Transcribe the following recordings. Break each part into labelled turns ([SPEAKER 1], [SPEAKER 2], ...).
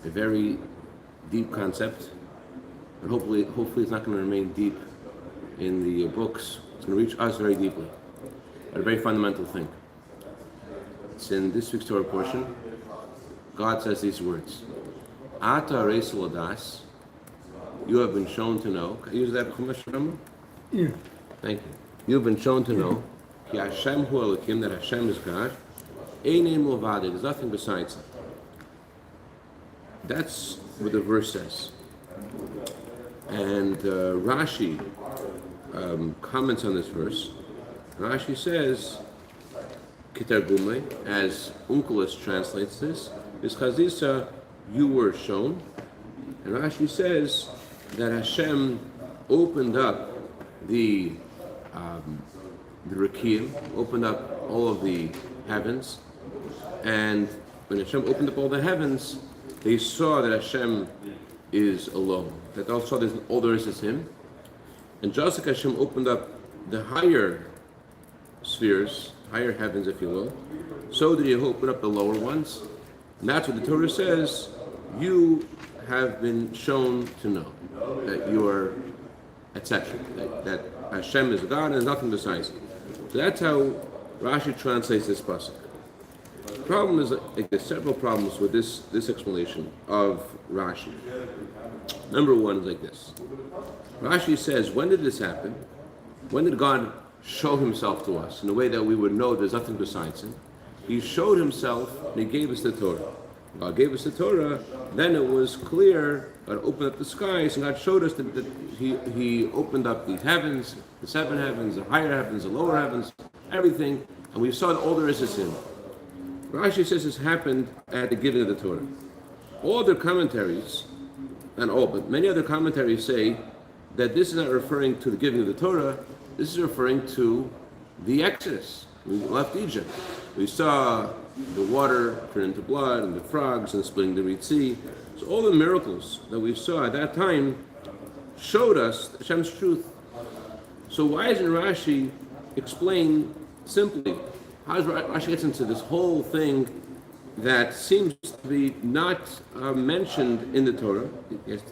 [SPEAKER 1] a very deep concept, but hopefully it's not going to remain deep in the books. It's going to reach us very deeply, but a very fundamental thing. It's in this week's Torah portion. God says these words: "Ata reisul adas." You have been shown to know. Can I use that chumash?
[SPEAKER 2] Yeah.
[SPEAKER 1] Thank you. You have been shown to know ki Hashem hu Elokim, that Hashem is God. Einei milvado. There's nothing besides Him. That's what the verse says. And Rashi comments on this verse. Rashi says, Kitargume, as Unkelos translates this, is chazisa, you were shown. And Rashi says that Hashem opened up the Rekiim, opened up all of the heavens, and when Hashem opened up all the heavens, they saw that Hashem is alone. That all saw all there is Him. And just like Hashem opened up the higher spheres, higher heavens, if you will, so did He open up the lower ones. And that's what the Torah says. You have been shown to know that you are, etc. That Hashem is God and there's nothing besides Him. So that's how Rashi translates this pasuk. The problem is, there's several problems with this explanation of Rashi. Number one is like this. Rashi says, when did this happen? When did God show Himself to us in a way that we would know there's nothing besides Him? He showed Himself and He gave us the Torah. God gave us the Torah, then it was clear. God opened up the skies, and God showed us that He opened up the heavens, the seven heavens, the higher heavens, the lower heavens, everything, and we saw that all there is Him. Rashi says this happened at the giving of the Torah. All other commentaries, not all, but many other commentaries say that this is not referring to the giving of the Torah, this is referring to the Exodus. We left Egypt. We saw the water turn into blood, and the frogs, and splitting the Red Sea. So all the miracles that we saw at that time showed us Hashem's truth. So why doesn't Rashi explain simply? How does Rashi gets into this whole thing that seems to be not mentioned in the Torah?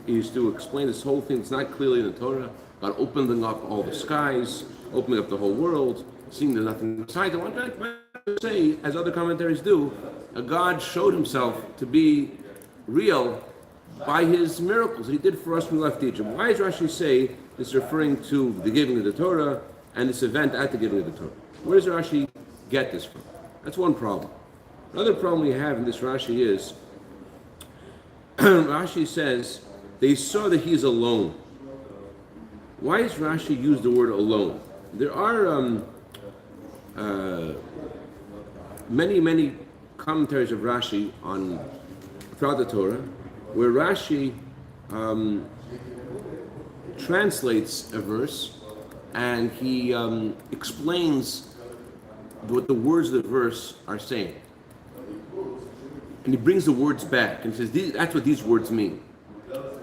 [SPEAKER 1] He used to explain this whole thing that's not clearly in the Torah, about opening up all the skies, opening up the whole world, seeing there's nothing besides it. Why not say, as other commentaries do, God showed Himself to be real by His miracles that He did for us when we left Egypt? Why does Rashi say this is referring to the giving of the Torah and this event at the giving of the Torah? Where does Rashi get this from? That's one problem. Another problem we have in this Rashi is, Rashi says, they saw that He's alone. Why does Rashi use the word alone? There are many commentaries of Rashi throughout the Torah, where Rashi translates a verse and he explains what the words of the verse are saying. And he brings the words back and says, that's what these words mean.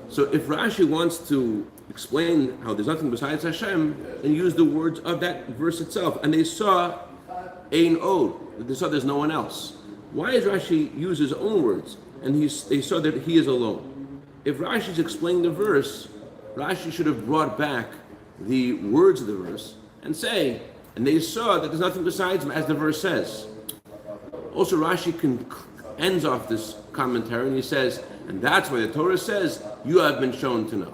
[SPEAKER 1] So if Rashi wants to explain how there's nothing besides Hashem, then use the words of that verse itself. And they saw Ein Od, they saw there's no one else. Why does Rashi use his own words? And they saw that He is alone. If Rashi is explaining the verse, Rashi should have brought back the words of the verse and say, and they saw that there's nothing besides Him, as the verse says. Also, Rashi ends off this commentary and he says, and that's why the Torah says, you have been shown to know.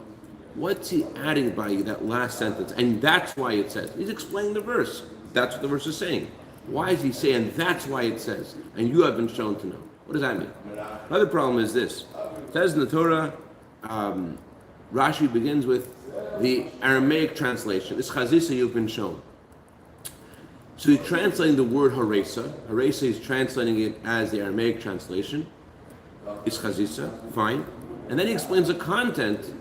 [SPEAKER 1] What's he adding by that last sentence? And that's why it says. He's explaining the verse. That's what the verse is saying. Why is he saying that's why it says, and you have been shown to know? What does that mean? Another problem is this. It says in the Torah, Rashi begins with the Aramaic translation. It's chazisa, you've been shown. So he's translating the word haresa. Haresa is translating it as the Aramaic translation. It's chazisa, fine. And then he explains the content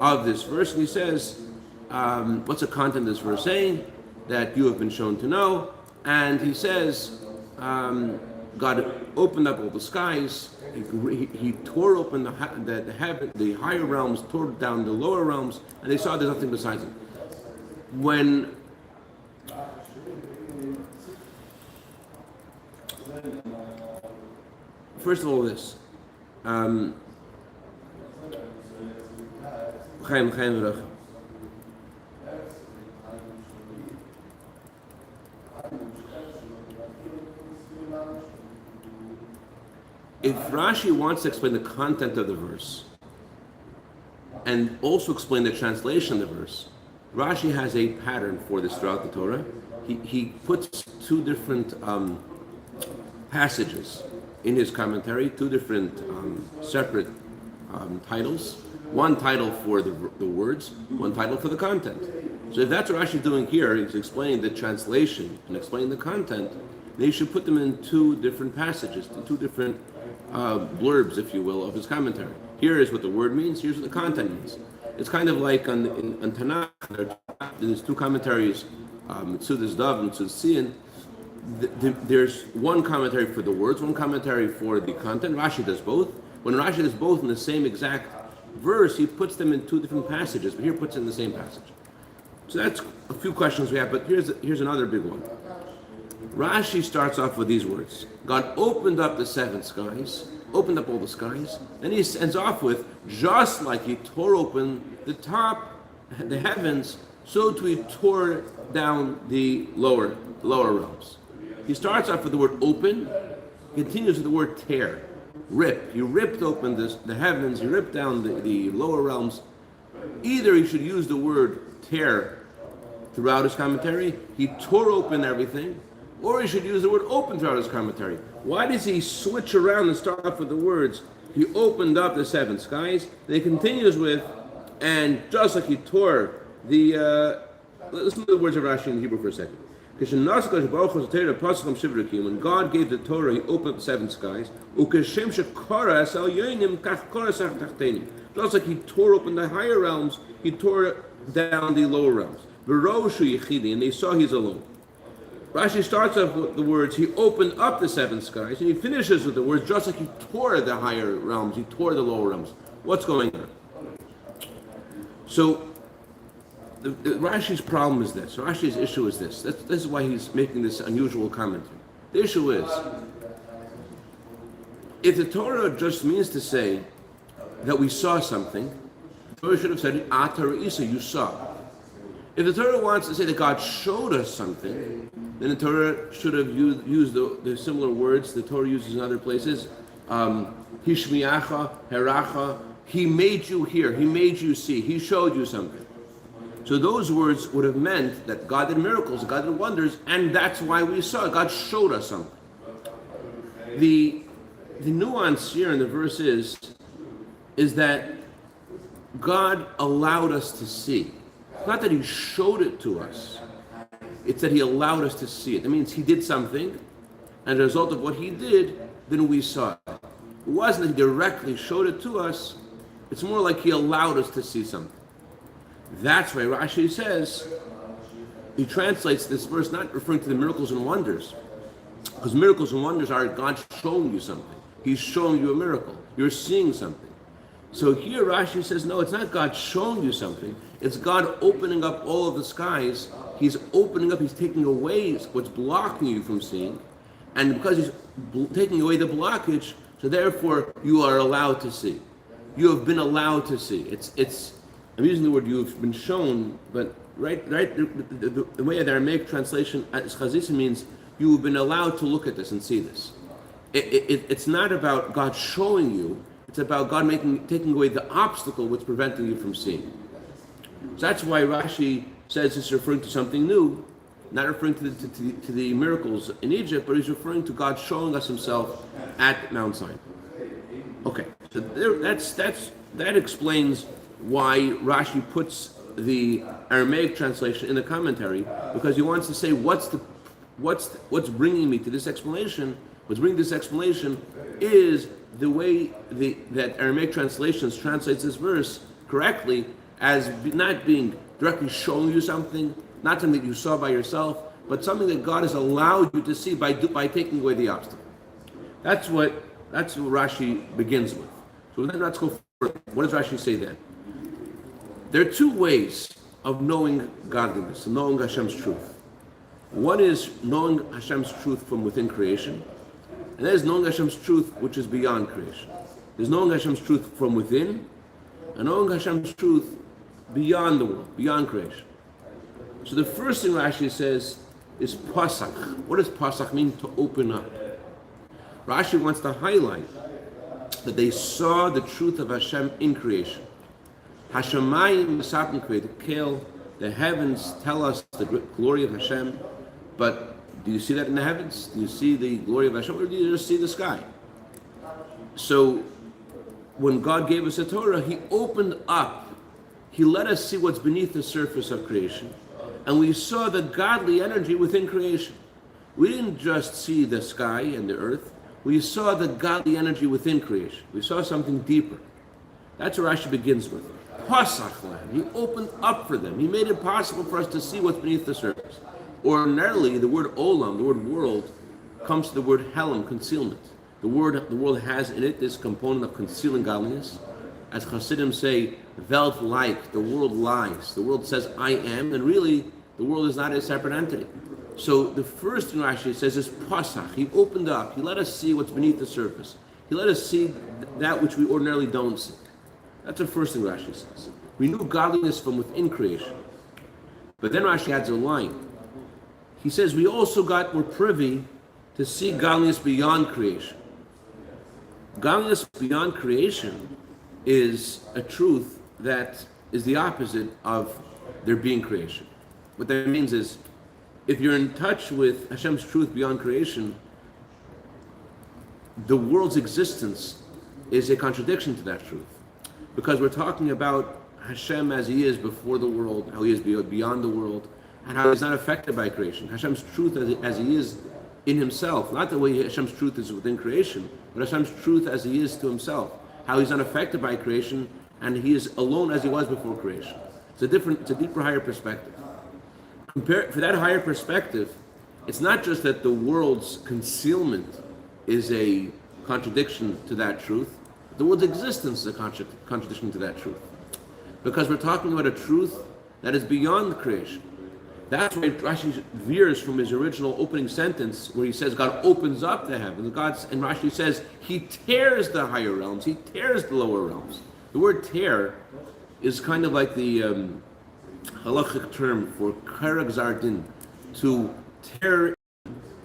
[SPEAKER 1] of this verse, and he says, what's the content of this verse saying? That you have been shown to know. And he says, God opened up all the skies. He tore open the heaven, the higher realms, tore down the lower realms, and they saw there's nothing besides it. When first of all, this If Rashi wants to explain the content of the verse and also explain the translation of the verse, Rashi has a pattern for this throughout the Torah. He puts two different passages in his commentary, two different separate titles. One title for the words, one title for the content. So if that's what Rashi is doing here, he's explaining the translation and explaining the content, they should put them in two different passages, two different blurbs, if you will, of his commentary. Here is what the word means, here's what the content means. It's kind of like in Tanakh, there's two commentaries, Mitzudas Dav and Mitzudas Tzion. There's one commentary for the words, one commentary for the content. Rashi does both. When Rashi does both in the same exact verse, he puts them in two different passages, but here puts it in the same passage. So that's a few questions we have, but here's another big one. Rashi starts off with these words: God opened up the seven skies, opened up all the skies, then he ends off with, just like he tore open the top, the heavens, so too he tore down the lower realms. He starts off with the word open, continues with the word tear, rip. He ripped open the heavens, he ripped down the lower realms. Either he should use the word tear throughout his commentary, he tore open everything, or he should use the word open throughout his commentary. Why does he switch around and start off with the words, he opened up the seven skies, then he continues with, and just like he tore the, listen to the words of Rashi in Hebrew for a second. When God gave the Torah, he opened up the seven skies. Just like he tore open the higher realms, he tore down the lower realms. And they saw he's alone. Rashi starts off with the words, he opened up the seven skies, and he finishes with the words, just like he tore the higher realms, he tore the lower realms. What's going on? So, Rashi's problem is this. Rashi's issue is this. This is why he's making this unusual commentary. The issue is, if the Torah just means to say that we saw something, the Torah should have said, Atar Isa, you saw. If the Torah wants to say that God showed us something, then the Torah should have used the similar words the Torah uses in other places. Hishmiacha, Heracha, he made you hear, he made you see, he showed you something. So those words would have meant that God did miracles, God did wonders, and that's why we saw it. God showed us something. The nuance here in the verse is that God allowed us to see. It's not that he showed it to us. It's that he allowed us to see it. That means he did something, and as a result of what he did, then we saw it. It wasn't that he directly showed it to us. It's more like he allowed us to see something. That's why Rashi says, he translates this verse not referring to the miracles and wonders, because miracles and wonders are God showing you something. He's showing you a miracle. You're seeing something. So here Rashi says, no, it's not God showing you something. It's God opening up all of the skies. He's opening up, he's taking away what's blocking you from seeing. And because he's taking away the blockage, so therefore you are allowed to see. You have been allowed to see. I'm using the word you've been shown, but the way the Aramaic translation as chassidus means you have been allowed to look at this and see this. It's not about God showing you, it's about God taking away the obstacle which preventing you from seeing. So that's why Rashi says it's referring to something new, not referring to the miracles in Egypt, but he's referring to God showing us himself at Mount Sinai. Okay, so that explains why Rashi puts the Aramaic translation in the commentary, because he wants to say what's bringing me to this explanation. What's bringing this explanation is the way that Aramaic translations translates this verse correctly as not being directly showing you something, not something that you saw by yourself, but something that God has allowed you to see by taking away the obstacle. That's what Rashi begins with. So let's go further. What does Rashi say then? There are two ways of knowing godliness, knowing Hashem's truth. One is knowing Hashem's truth from within creation, and that is knowing Hashem's truth which is beyond creation. There's knowing Hashem's truth from within, and knowing Hashem's truth beyond the world, beyond creation. So the first thing Rashi says is pasach. What does pasach mean? To open up. Rashi wants to highlight that they saw the truth of Hashem in creation. Hashemayim Masapim created Kale. The heavens tell us the glory of Hashem, but do you see that in the heavens? Do you see the glory of Hashem, or do you just see the sky? So when God gave us the Torah, He opened up. He let us see what's beneath the surface of creation. And we saw the godly energy within creation. We didn't just see the sky and the earth. We saw the godly energy within creation. We saw something deeper. That's where Rashi begins with. Pasach land. He opened up for them. He made it possible for us to see what's beneath the surface. Ordinarily, the word olam, the word world, comes to the word helam, concealment. The world has in it this component of concealing godliness. As Chassidim say, Welt like, the world lies. The world says, I am, and really, the world is not a separate entity. So the first thing Rashi says is pasach. He opened up. He let us see what's beneath the surface. He let us see that which we ordinarily don't see. That's the first thing Rashi says. We knew godliness from within creation. But then Rashi adds a line. He says we also were privy to see godliness beyond creation. Godliness beyond creation is a truth that is the opposite of there being creation. What that means is, if you're in touch with Hashem's truth beyond creation, the world's existence is a contradiction to that truth. Because we're talking about Hashem as He is before the world, how He is beyond the world, and how He's not affected by creation. Hashem's truth as He is in Himself, not the way Hashem's truth is within creation, but Hashem's truth as He is to Himself, how He's unaffected by creation, and He is alone as He was before creation. It's a deeper, higher perspective. For that higher perspective, it's not just that the world's concealment is a contradiction to that truth. The world's existence is a contradiction to that truth. Because we're talking about a truth that is beyond creation. That's why Rashi veers from his original opening sentence where he says God opens up the heavens. And Rashi says He tears the higher realms, He tears the lower realms. The word tear is kind of like the halachic term for karag zardin, to tear.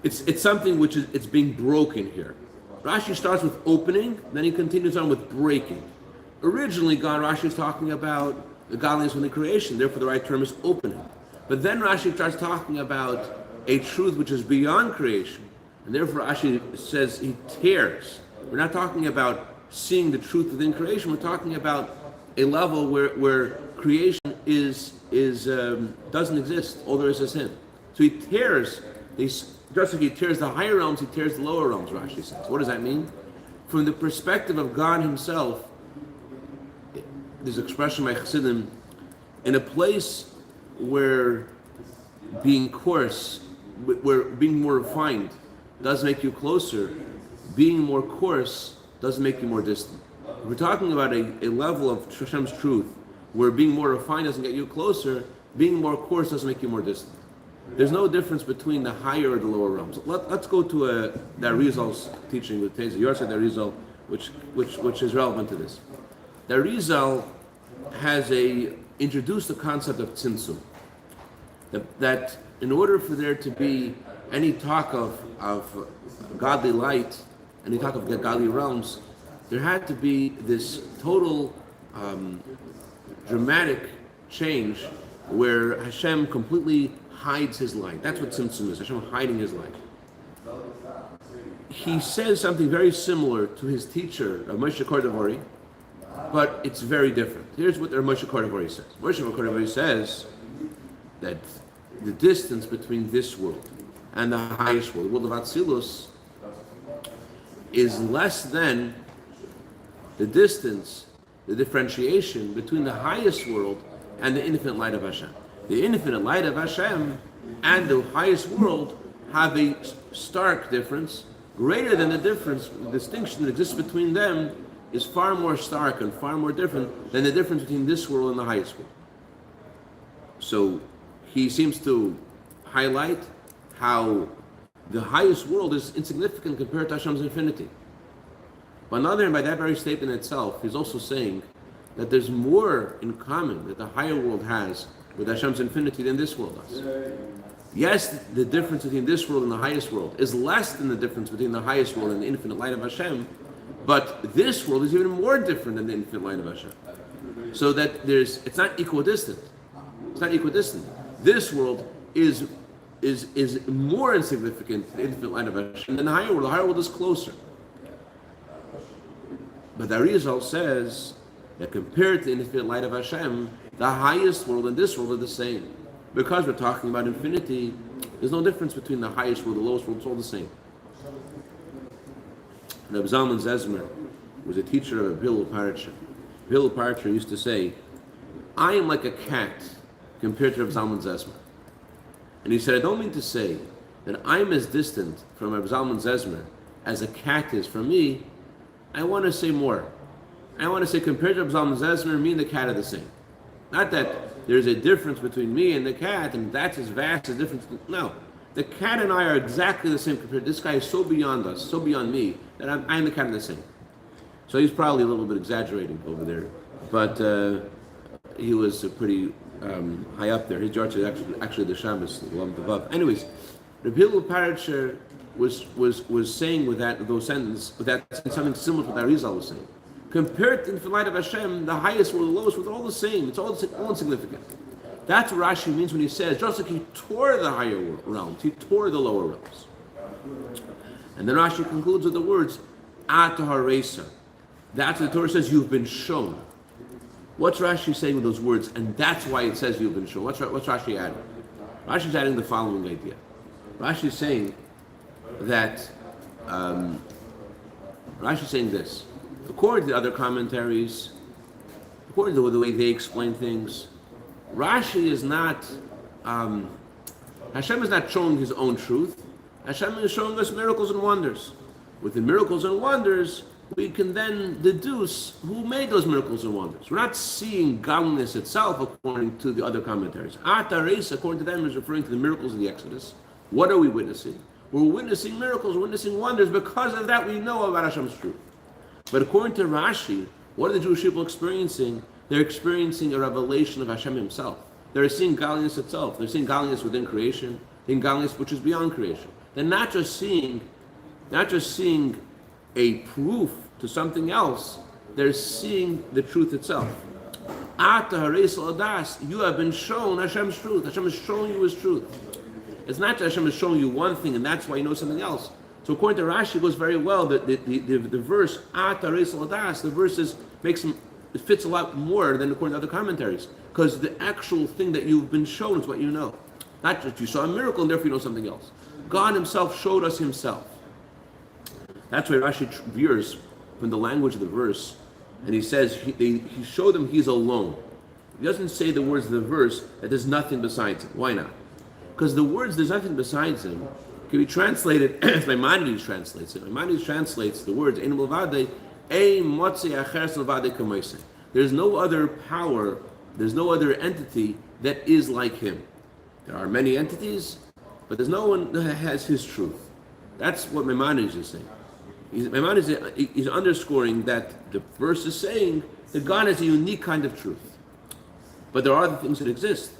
[SPEAKER 1] It's something which it's being broken here. Rashi starts with opening, then he continues on with breaking. Originally, Rashi is talking about the godliness within creation, therefore the right term is opening. But then Rashi starts talking about a truth which is beyond creation, and therefore Rashi says He tears. We're not talking about seeing the truth within creation, we're talking about a level where creation doesn't exist, all there is Him. So He tears just like He tears the higher realms, He tears the lower realms, Rashi says. What does that mean? From the perspective of God Himself, there's an expression by Chassidim, in a place where being coarse, where being more refined does make you closer, being more coarse doesn't make you more distant. If we're talking about a level of Hashem's truth where being more refined doesn't get you closer, being more coarse doesn't make you more distant. There's no difference between the higher or the lower realms. Let's go to the Arizal's teaching with Teza. You also the Arizal, which is relevant to this. The Arizal has introduced the concept of tzimtzum. That in order for there to be any talk of godly light, any talk of godly realms, there had to be this total dramatic change where Hashem completely hides His light. That's what tzimtzum is, Hashem hiding His light. He says something very similar to his teacher, Moshe Levin, but it's very different. Here's what Moshe Levin says. Moshe Levin says that the distance between this world and the highest world, the world of Atzilus, is less than the distance, the differentiation between the highest world and the infinite light of Hashem. The infinite light of Hashem and the highest world have a stark difference, greater than the difference, the distinction that exists between them is far more stark and far more different than the difference between this world and the highest world. So he seems to highlight how the highest world is insignificant compared to Hashem's infinity. But on the other hand, by that very statement itself, he's also saying that there's more in common that the higher world has with Hashem's infinity than this world does. Yes, the difference between this world and the highest world is less than the difference between the highest world and the infinite light of Hashem, but this world is even more different than the infinite light of Hashem. So that it's not equidistant. It's not equidistant. This world is more insignificant, the infinite light of Hashem, than the higher world. The higher world is closer. But the Arizal says that compared to the infinite light of Hashem, the highest world and this world are the same. Because we're talking about infinity, there's no difference between the highest world and the lowest world, it's all the same. Rabbi Zalman Zezmer was a teacher of Hillel Parshat. Hillel Parshat used to say, I am like a cat compared to Rabbi Zalman Zezmer. And he said, I don't mean to say that I'm as distant from Rabbi Zalman Zezmer as a cat is from me. I want to say more. I want to say compared to Rabbi Zalman Zezmer, me and the cat are the same. Not that there's a difference between me and the cat, and that's as vast a difference. No. The cat and I are exactly the same compared. This guy is so beyond us, so beyond me, that I and the cat are the same. So he's probably a little bit exaggerating over there, but he was pretty high up there. His yard is actually the shabbos, the 11th above. Anyways, Rabbi Hillel Parshat was saying with those sentences, with that something similar to what Arizal was saying. Compared to the light of Hashem, the highest world, the lowest world, all the same. It's all insignificant. That's what Rashi means when he says, just like he tore the higher realms, he tore the lower realms. And then Rashi concludes with the words, Ata haresa. That's what the Torah says, you've been shown. What's Rashi saying with those words? And that's why it says you've been shown. What's Rashi adding? Rashi's adding the following idea. Rashi's saying that, Rashi's saying this. According to other commentaries, according to the way they explain things, Rashi is not, Hashem is not showing his own truth. Hashem is showing us miracles and wonders. With the miracles and wonders, we can then deduce who made those miracles and wonders. We're not seeing godliness itself according to the other commentaries. Atares, according to them, is referring to the miracles of the Exodus. What are we witnessing? We're witnessing miracles, we're witnessing wonders. Because of that, we know about Hashem's truth. But according to Rashi, what are the Jewish people experiencing? They're experiencing a revelation of Hashem himself. They're seeing godliness itself. They're seeing godliness within creation, seeing godliness which is beyond creation. They're not just seeing a proof to something else, they're seeing the truth itself. Ata hareis l'das, you have been shown Hashem's truth. Hashem is showing you his truth. It's not that Hashem is showing you one thing and that's why you know something else. So according to Rashi, it goes very well. The verse Ata hareis l'das, the verse it fits a lot more than according to other commentaries, because the actual thing that you've been shown is what you know. Not just you saw a miracle and therefore you know something else. God himself showed us himself. That's why Rashi veers from the language of the verse, and he says he showed him he's alone. He doesn't say the words of the verse that there's nothing besides him. Why not? Because the words "there's nothing besides him" can be translated as Maimonides translates it. Maimonides translates the words "Ein milvadei, ein motzi acher milvadei kamoisei." There's no other power, there's no other entity that is like him. There are many entities, but there's no one that has his truth. That's what Maimonides is saying. He's underscoring that the verse is saying that God has a unique kind of truth. But there are other things that exist.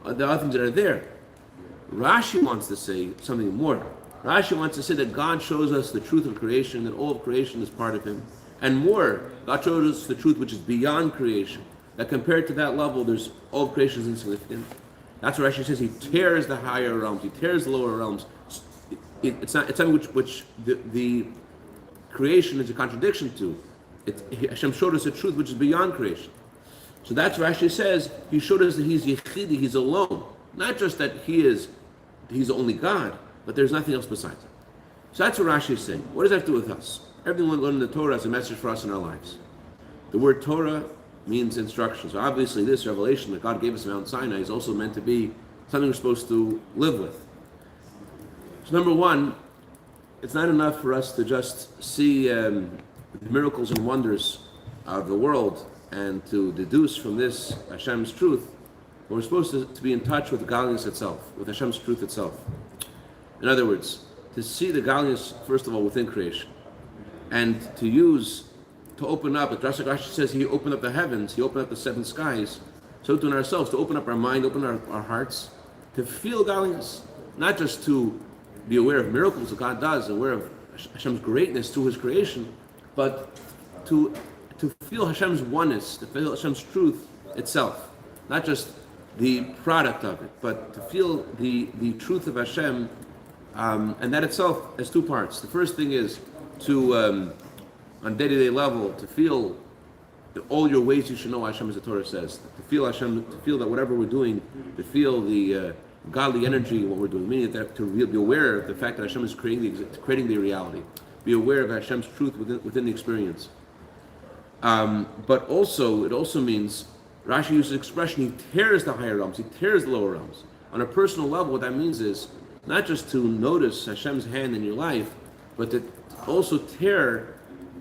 [SPEAKER 1] There are things that are there. Rashi wants to say something more. Rashi wants to say that God shows us the truth of creation, that all of creation is part of him. And more, God shows us the truth which is beyond creation. That compared to that level, all of creation is insignificant. That's what Rashi says. He tears the higher realms, he tears the lower realms. It's something which the creation is a contradiction to. Hashem showed us a truth which is beyond creation. So that's what Rashi says. He showed us that he's Yechidi, he's alone. Not just that he's the only God, but there's nothing else besides him. So that's what Rashi is saying. What does that have to do with us? Everything we learn in the Torah is a message for us in our lives. The word Torah means instruction. So obviously this revelation that God gave us on Mount Sinai is also meant to be something we're supposed to live with. So number one, it's not enough for us to just see the miracles and wonders of the world and to deduce from this Hashem's truth. But we're supposed to be in touch with godliness itself, with Hashem's truth itself. In other words, to see the godliness, first of all, within creation, and to to open up, as Rashi says, he opened up the heavens, he opened up the seven skies. So to ourselves, to open up our mind, open our hearts, to feel godliness, not just to be aware of miracles that God does, aware of Hashem's greatness through His creation, but to feel Hashem's oneness, to feel Hashem's truth itself, not just the product of it, but to feel the truth of Hashem, and that itself has two parts. The first thing is to, on day-to-day level, to feel that all your ways you should know Hashem, as the Torah says, to feel Hashem, to feel that whatever we're doing, to feel the godly energy in what we're doing, meaning that to be aware of the fact that Hashem is creating the reality, be aware of Hashem's truth within the experience. But also, it also means, Rashi uses the expression, he tears the higher realms, he tears the lower realms. On a personal level, what that means is not just to notice Hashem's hand in your life, but to also tear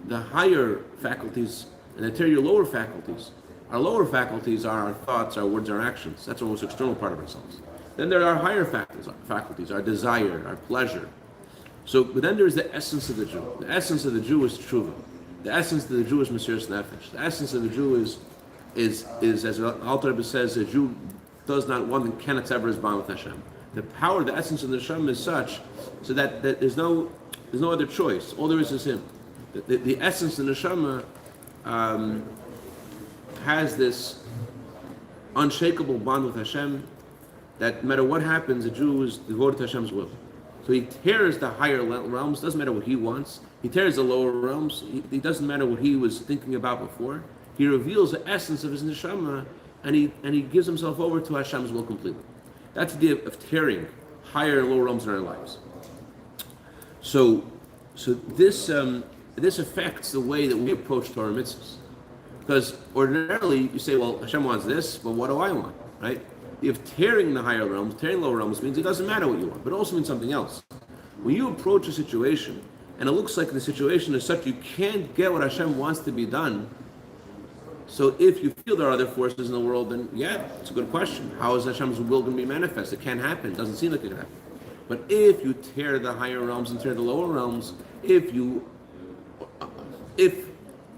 [SPEAKER 1] the higher faculties and to tear your lower faculties. Our lower faculties are our thoughts, our words, our actions. That's our most external part of ourselves. Then there are higher faculties, our desire, our pleasure. But then there's the essence of the Jew. The essence of the Jew is tshuva. The essence of the Jew is Mesiras Nefesh. The essence of the Jew is as the Alter Rebbe says, a Jew does not want and cannot sever his bond with Hashem. The power, the essence of the Hashem is such, so that there's no other choice. All there is Him. The essence of the neshama has this unshakable bond with Hashem that no matter what happens, a Jew is devoted to Hashem's will. So he tears the higher realms, doesn't matter what he wants. He tears the lower realms, it doesn't matter what he was thinking about before. He reveals the essence of his neshama, and he gives himself over to Hashem's will completely. That's the idea of tearing higher and lower realms in our lives. So this affects the way that we approach Torah mitzvahs. Because ordinarily you say, well, Hashem wants this, but what do I want, right? If tearing the higher realms, tearing lower realms means it doesn't matter what you want, but it also means something else. When you approach a situation, and it looks like the situation is such you can't get what Hashem wants to be done, so if you feel there are other forces in the world, then yeah, it's a good question. How is Hashem's will going to be manifest? It can't happen. It doesn't seem like it can happen. But if you tear the higher realms and tear the lower realms, if you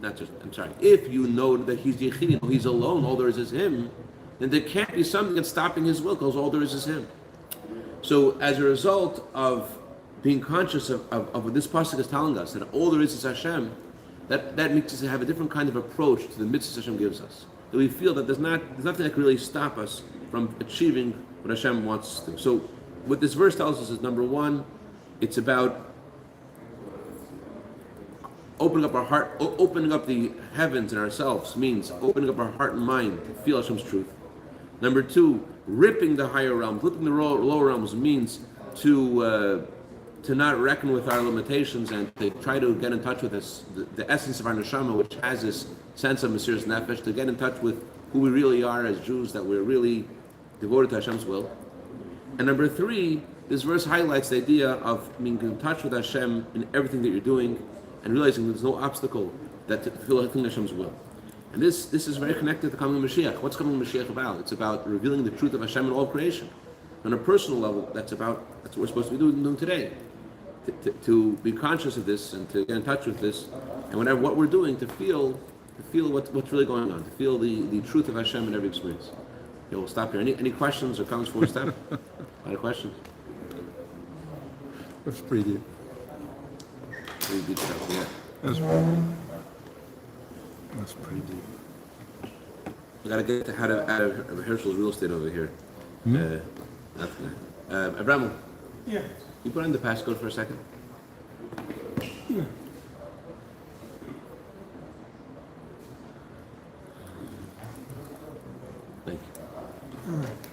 [SPEAKER 1] know that He's Yechid, He's alone, all there is Him, then there can't be something that's stopping His will, because all there is Him. So as a result of being conscious of what this pasuk is telling us, that all there is Hashem, that makes us have a different kind of approach to the mitzvahs Hashem gives us. That we feel that there's nothing that can really stop us from achieving what Hashem wants us to. So what this verse tells us is, number one, it's about opening up our heart, opening up the heavens in ourselves, means opening up our heart and mind to feel Hashem's truth. Number two, ripping the higher realms, ripping the lower realms means to not reckon with our limitations and to try to get in touch with this, the essence of our neshama, which has this sense of Mesiras Nefesh, to get in touch with who we really are as Jews, that we're really devoted to Hashem's will. And number three, this verse highlights the idea of being in touch with Hashem in everything that you're doing, and realizing there's no obstacle that to fulfill Hashem's will. And this is very connected to coming Mashiach. What's coming Mashiach about? It's about revealing the truth of Hashem in all creation. On a personal level, that's what we're supposed to be doing today. To be conscious of this and to get in touch with this, and whatever what we're doing, to feel what's really going on, to feel the truth of Hashem in every experience. Okay, we'll stop here. Any questions or comments before we stop? A lot of questions.
[SPEAKER 2] That's pretty deep.
[SPEAKER 1] Pretty deep stuff, yeah.
[SPEAKER 2] That's pretty deep.
[SPEAKER 1] We gotta get out of Herschel's real estate over here. Abraham.
[SPEAKER 3] Yeah.
[SPEAKER 1] You put on the passcode for a second?
[SPEAKER 3] Yeah.
[SPEAKER 1] Thank you.
[SPEAKER 3] All right.